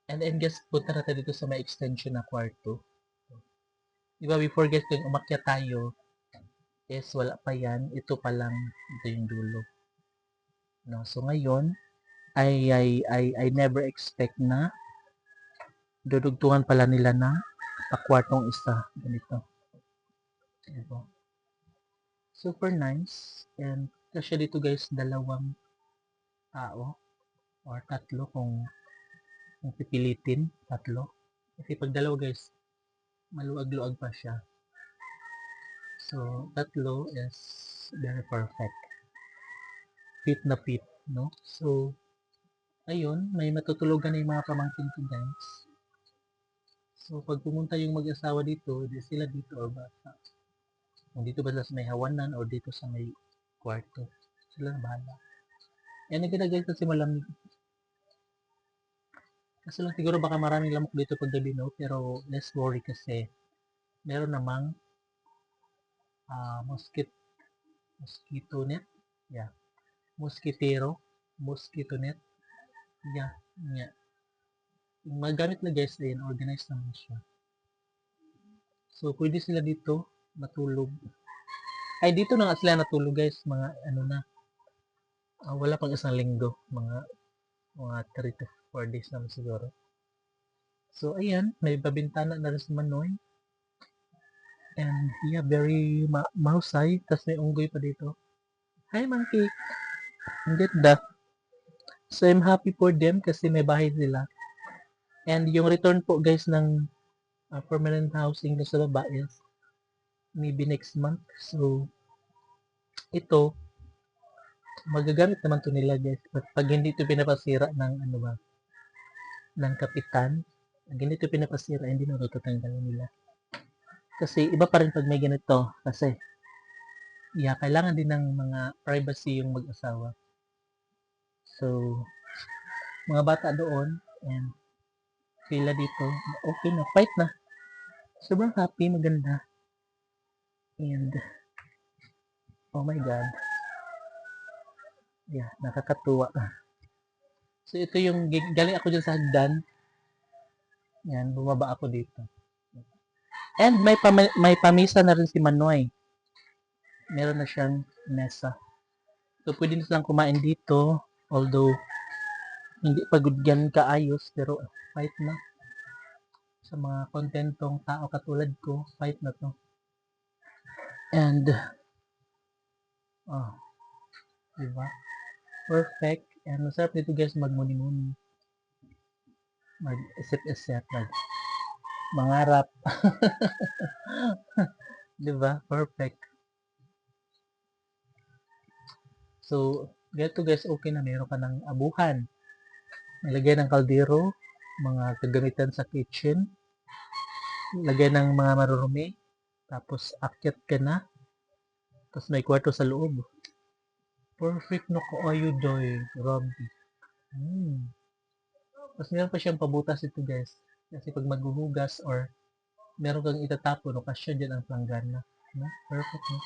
And then guys, punta na tayo dito sa may extension na kwarto. Diba before guys, yung umakyat tayo, is wala pa yan. Ito pa lang, ito yung dulo. No? So ngayon, I never expect na dudugtungan pala nila na kwartong isa. Ganito. Diba? Super nice. And kasi dito guys, dalawang tao or tatlo kung pipilitin, tatlo. Kasi pag dalawa guys, maluag-luag pa siya. So, tatlo is very perfect. Fit na fit, no? So, ayun, may matutulugan na yung mga pamangkin ko guys. So, pag pumunta yung mag-asawa dito, di sila dito or bata. Kung dito ba sa may hawanan or dito sa may kwarto. Sila na bahala. Yan ang ginagay kasi malamig. Kasi lang siguro baka maraming lamok dito pag gabi, no? Pero less worry kasi meron namang mosquito net. Yeah. Mosquito net. Yeah. Yeah. Yung magamit na guys din, organized naman siya. So, pwede sila dito matulog. Ay, dito na nga sila natulog guys. Mga ano na. Wala pang isang linggo. Mga 3 to 4 days naman siguro. So, ayan. May babintana na rin si Manoy. And yeah, very mahusay. Tapos may unggoy pa dito. Hi, monkey. Ang ganda. So, I'm happy for them kasi may bahay sila. And yung return po guys ng permanent housing na sa baba is maybe next month. So, ito, magagamit naman to nila guys. But pag hindi ito pinapasira ng ano ba, ng kapitan, pag hindi ito pinapasira, hindi na tatanggalin nila. Kasi iba pa rin pag may ganito. Kasi, yeah, kailangan din ng mga privacy yung mag-asawa. So, mga bata doon, and sila dito, okay na, fight na. Sobrang happy, maganda. And, oh my God. Yeah, nakakatuwa. So, ito yung, galing ako dyan sa hagdan. Yan, bumaba ako dito. And may pamisa na rin si Manoy. Meron na siyang mesa. So, pwede na silang kumain dito. Although, hindi pagod yan kaayos. Pero, fight na. Sa mga kontentong tao katulad ko, fight na to. And, diba? Perfect. And masarap dito guys magmuni-muni. Mag-isip-isip. Mangarap. Diba? Perfect. So, ganito guys, okay na. Meron ka ng abuhan. Nilagay ng kaldero, mga kagamitan sa kitchen. Lagay ng mga marurumi. Tapos, akyat ka na. Tapos, may kwarto sa loob. Perfect na kaayo, doy. Grabe. Tapos, meron pa siyang pabutas ito, guys. Kasi pag maghuhugas or meron kang itatapon o kasya dyan ang planggana. No? Perfect. No?